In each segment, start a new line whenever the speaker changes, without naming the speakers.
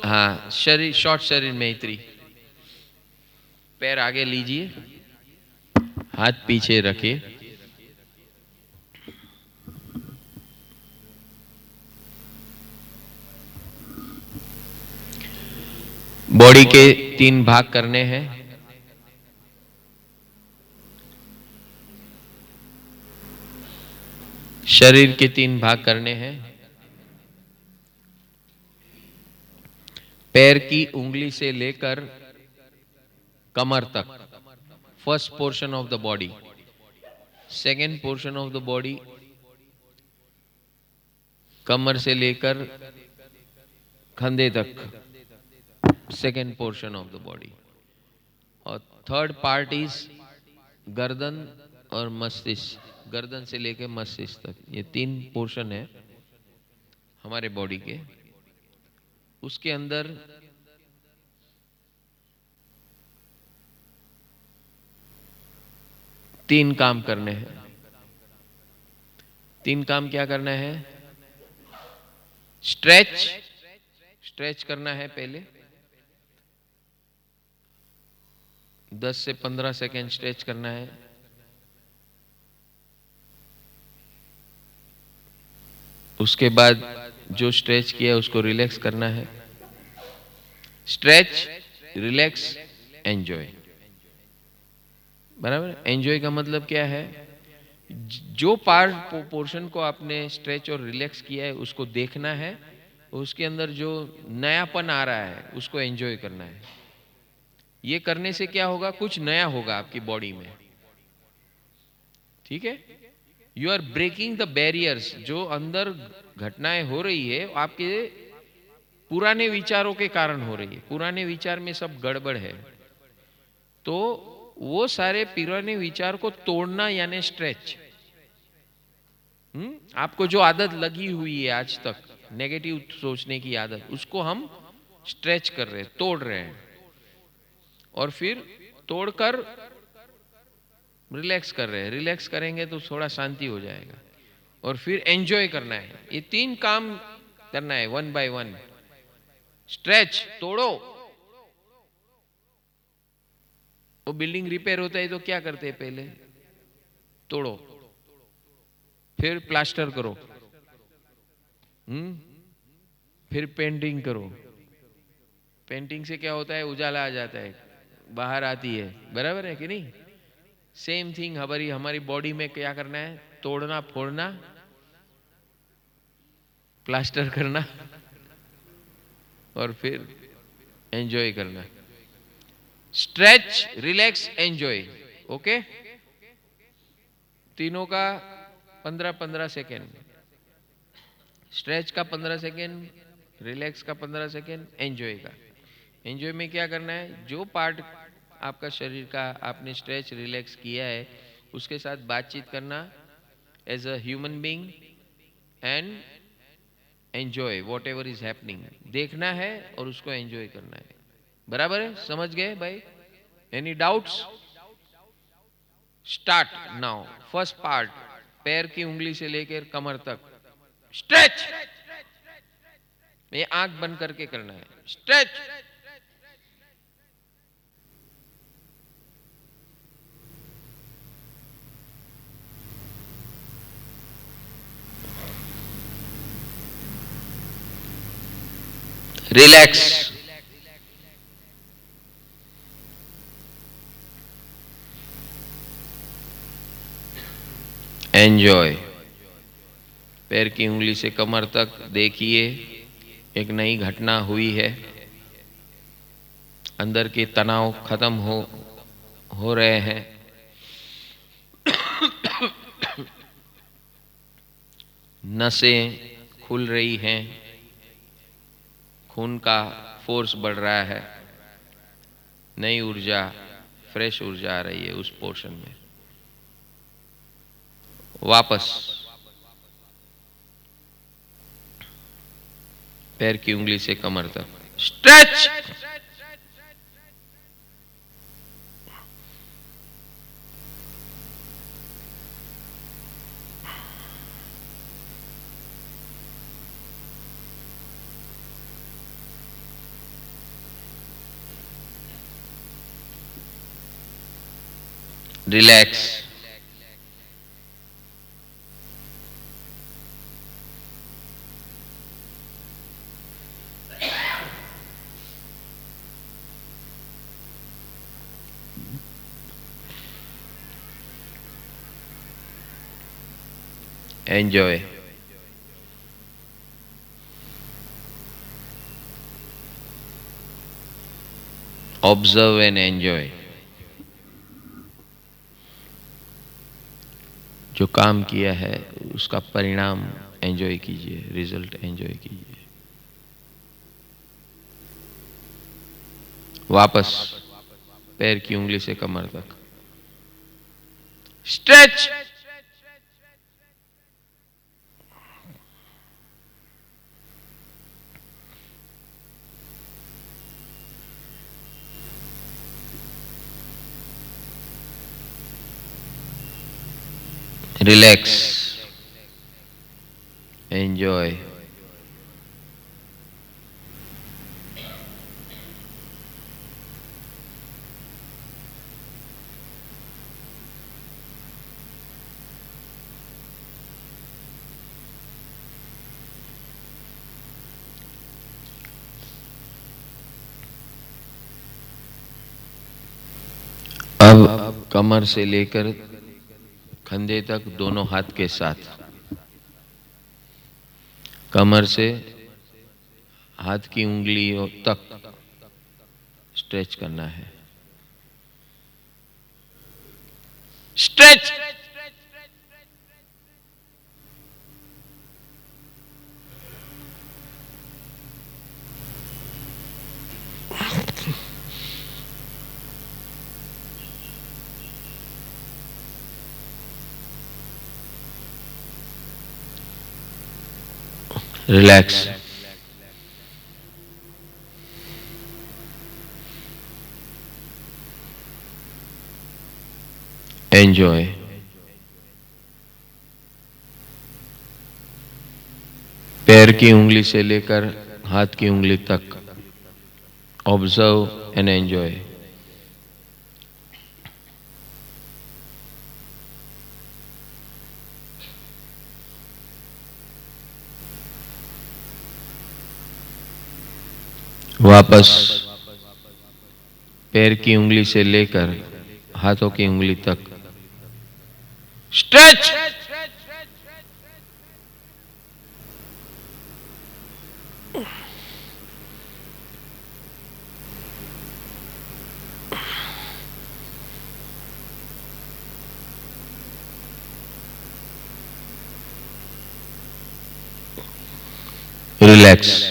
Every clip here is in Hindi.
हाँ, शरीर शॉर्ट शरीर मैत्री। पैर आगे लीजिए, हाथ पीछे रखिए। बॉडी के 3 भाग करने हैं। शरीर के 3 भाग करने हैं। पैर की उंगली से लेकर कमर तक, first portion of the body. Second portion of the body, कमर से लेकर कंधे तक, second portion of the body. और थर्ड पार्ट इज गर्दन और मस्तिष्क, गर्दन से लेकर मस्तिष्क तक। ये 3 पोर्शन है हमारे बॉडी के। उसके अंदर तीन काम करने हैं। 3 काम क्या करना है? स्ट्रेच, स्ट्रेच करना है पहले। 10 से 15 सेकेंड स्ट्रेच करना है। उसके बाद जो स्ट्रेच किया उसको रिलैक्स करना है। Stretch, relax, enjoy. बराबर। एंजॉय का मतलब क्या है? जो पार्ट पोर्शन को आपने स्ट्रेच और रिलैक्स किया है उसको देखना है, उसके अंदर जो नयापन आ रहा है उसको एंजॉय करना है। ये करने से क्या होगा? कुछ नया होगा आपकी बॉडी में। ठीक है? You are breaking the barriers. जो अंदर घटनाएं हो रही है आपके पुराने विचारों के कारण हो रही है। पुराने विचार में सब गड़बड़ है, तो वो सारे पुराने विचार को तोड़ना यानी स्ट्रेच। आपको जो आदत लगी हुई है आज तक, नेगेटिव सोचने की आदत, उसको हम स्ट्रेच कर रहे हैं, तोड़ रहे हैं। और फिर तोड़कर रिलैक्स कर रहे हैं। रिलैक्स करेंगे तो थोड़ा शांति हो जाएगा। और फिर एंजॉय करना है। ये 3 काम करना है, 1 बाय 1। स्ट्रेच, तोड़ो। वो बिल्डिंग रिपेयर होता है तो क्या करते हैं? पहले तोड़ो, फिर प्लास्टर करो, फिर पेंटिंग करो। पेंटिंग से क्या होता है? उजाला आ जाता है, बाहर आती है। बराबर है कि नहीं? सेम थिंग हमारी हमारी बॉडी में क्या करना है? तोड़ना, फोड़ना, प्लास्टर करना और फिर एंजॉय करना। Stretch, relax, enjoy. ओके? तीनों का 15-15 सेकेंड। स्ट्रेच का 15 सेकेंड, रिलैक्स का 15 सेकेंड, एंजॉय का। एंजॉय में क्या करना है? जो पार्ट आपका शरीर का आपने स्ट्रेच रिलैक्स किया है उसके साथ बातचीत करना as a human being and enjoy whatever is happening. देखना है और उसको एंजॉय करना है। बराबर है? समझ गए भाई? Any doubts? Start now. First part, पैर की उंगली से लेकर कमर तक स्ट्रेच। ये आंख बंद करके करना है। Stretch, relax, enjoy. पैर की उंगली से कमर तक देखिए, एक नई घटना हुई है। अंदर के तनाव खत्म हो रहे हैं। नसें खुल रही हैं, खून का फोर्स बढ़ रहा है, नई ऊर्जा, फ्रेश ऊर्जा आ रही है उस पोर्शन में। वापस पैर की उंगली से कमर तक stretch, relax, enjoy, observe and enjoy. जो काम किया है उसका परिणाम एंजॉय कीजिए, रिजल्ट एंजॉय कीजिए। वापस पैर की उंगली से कमर तक स्ट्रेच, रिलैक्स, एंजॉय। अब कमर से लेकर कंधे तक दोनों हाथ के साथ, कमर से हाथ की उंगलियों तक स्ट्रेच करना है। Stretch, relax, enjoy. पैर की उंगली से लेकर हाथ की उंगली तक ऑब्जर्व एंड एंजॉय। वापस पैर की उंगली से लेकर हाथों की उंगली तक स्ट्रेच, रिलैक्स,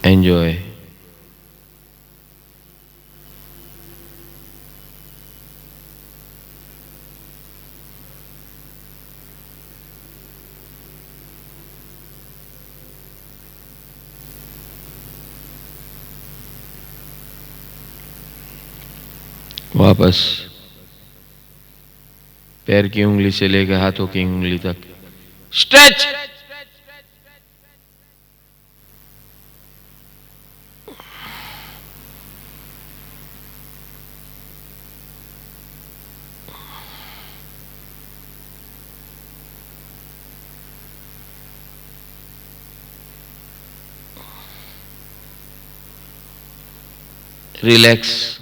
एंजॉय। वापस पैर की उंगली से लेकर हाथों की उंगली तक स्ट्रेच, रिलैक्स,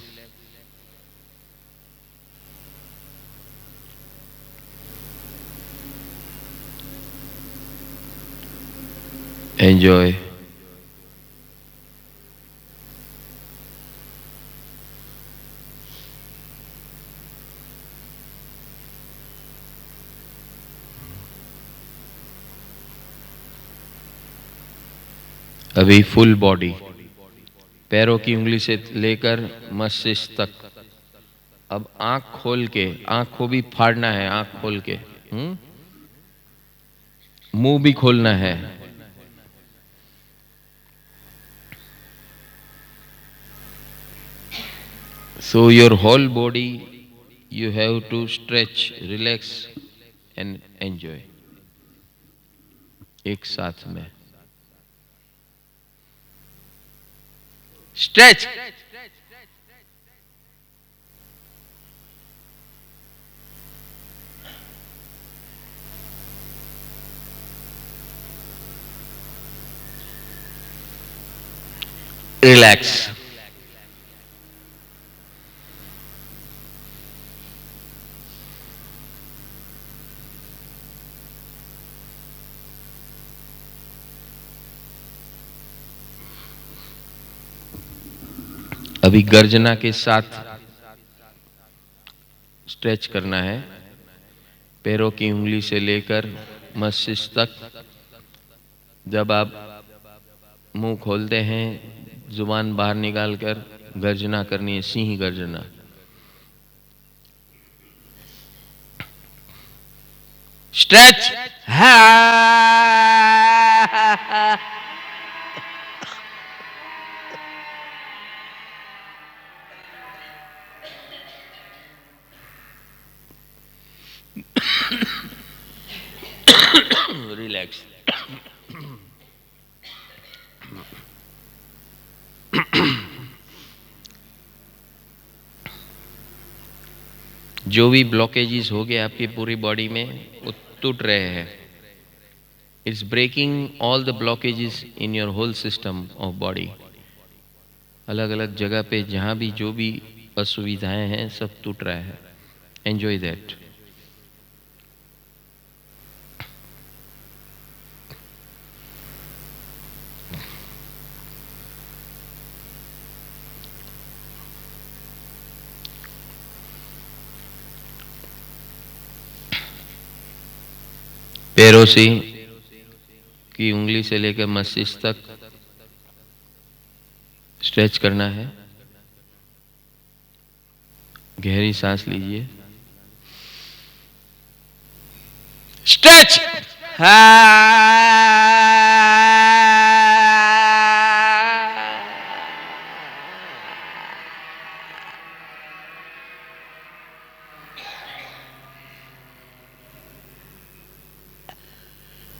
एंजॉय। अभी फुल बॉडी, पैरों की उंगली से लेकर मस्तिष्क तक। अब आंख खोल के, आंख को भी फाड़ना है, आंख खोल के। मुंह भी खोलना है। So your whole body you have to stretch, relax and enjoy. एक साथ में। Stretch, relax. अभी गर्जना के साथ स्ट्रेच करना है। पैरों की उंगली से लेकर मस्तिष्क तक। जब आप मुंह खोलते हैं, जुबान बाहर निकालकर गर्जना करनी है, सिंह गर्जना। स्ट्रेच। रिलैक्स। जो भी ब्लॉकेजेस हो गए आपकी पूरी बॉडी में, वो टूट रहे हैं। It's breaking all the blockages in your whole system of body. अलग अलग जगह पे जहाँ भी जो भी असुविधाएं हैं, सब टूट रहा है। Enjoy that. पैरों से की उंगली से लेकर मस्तिष्क तक स्ट्रेच करना है। गहरी सांस लीजिए। Stretch.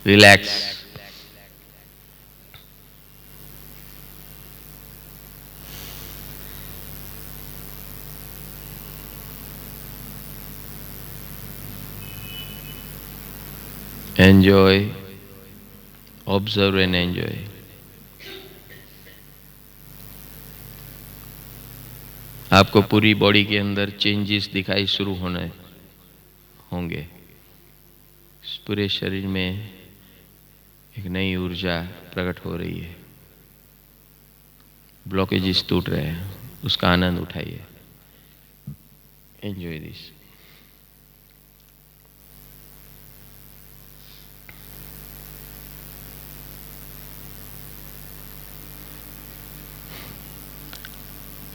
Relax. Enjoy, observe and enjoy. आपको पूरी बॉडी के अंदर चेंजेस दिखाई शुरू होने होंगे। पूरे शरीर में एक नई ऊर्जा प्रकट हो रही है। ब्लॉकेजेस टूट रहे हैं, उसका आनंद उठाइए। Enjoy this.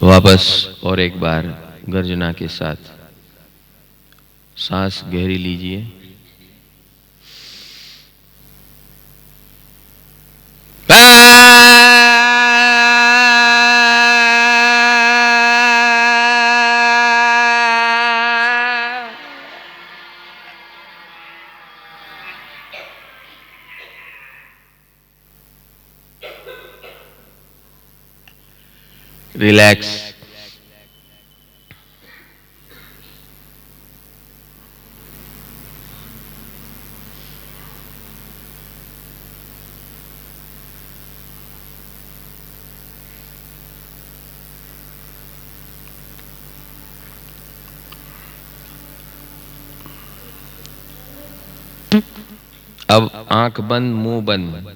वापस और एक बार गर्जना के साथ सांस गहरी लीजिए। रिलैक्स। अब आंख बंद, मुंह बंद।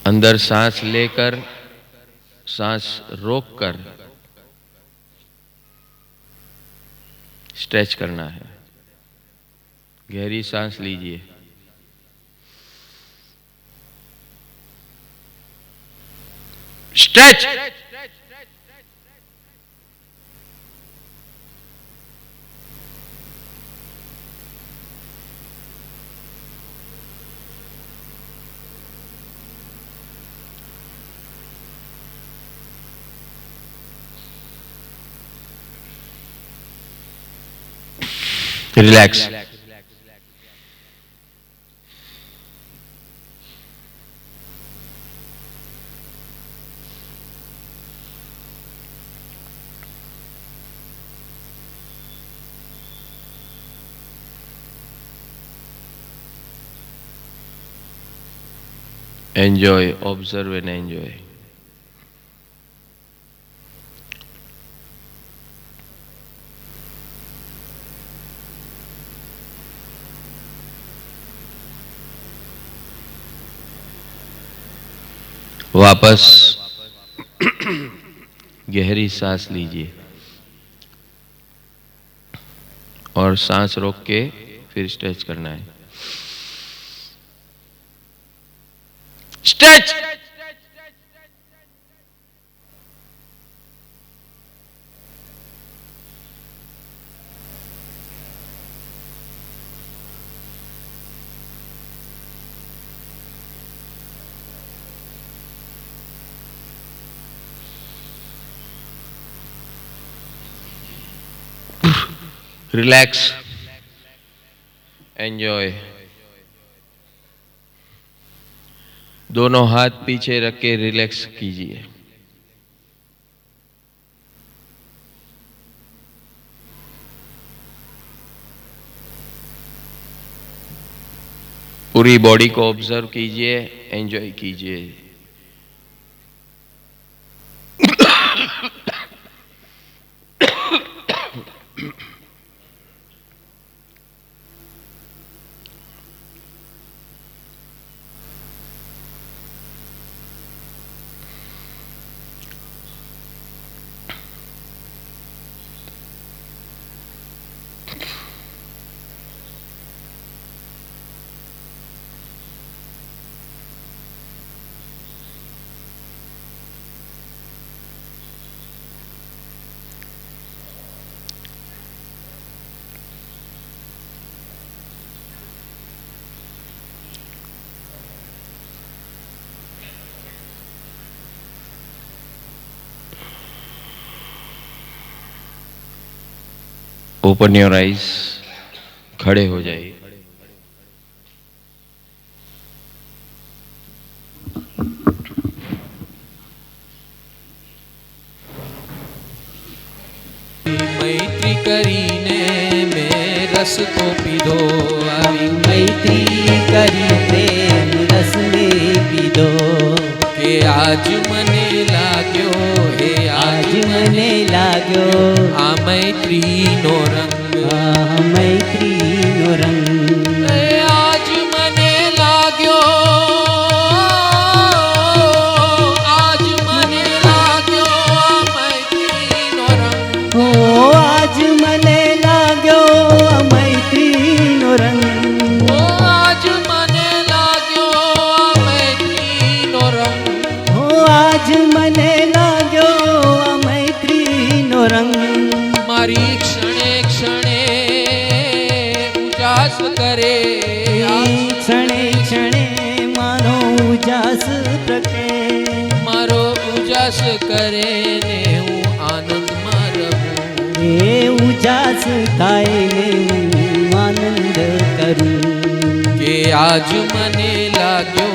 अंदर सांस लेकर, सांस रोककर स्ट्रेच करना है। गहरी सांस लीजिए। Stretch. Relax. Enjoy, observe and enjoy. वापस गहरी सांस लीजिए और सांस रोक के फिर स्ट्रेच करना है। स्ट्रेच। Relax, enjoy. दोनों हाथ पीछे रख के रिलैक्स कीजिए। पूरी बॉडी को ऑब्जर्व कीजिए, एंजॉय कीजिए। ओपन योर आइज, खड़े हो जाइए।
मैत्री करीने में रस तो पीधो,
मैत्री करीने रस में पीधो।
के आज मने लाग्यो, हे
आज मने लाग्यो
आ मैत्री नो रंग,
मैत्री नो रंग।
आज मने लाग्यो, आज मने लाग्यो मैत्री नो रंग।
ओ आज मने लाग्यो मैत्री नो रंग।
ओ आज मने लाग्यो मैत्री नो रंग।
ओ आज मने लाग्यो मैत्री नो रंग।
मारी क्षणे क्षणे उजास करे,
क्षणे क्षणे मारो उजास प्रके।
मारो उजास करे ने हूँ आनंद में रहूं।
ए उजास थाय ने हूँ आनंद करूं।
के आज मने लाग्यो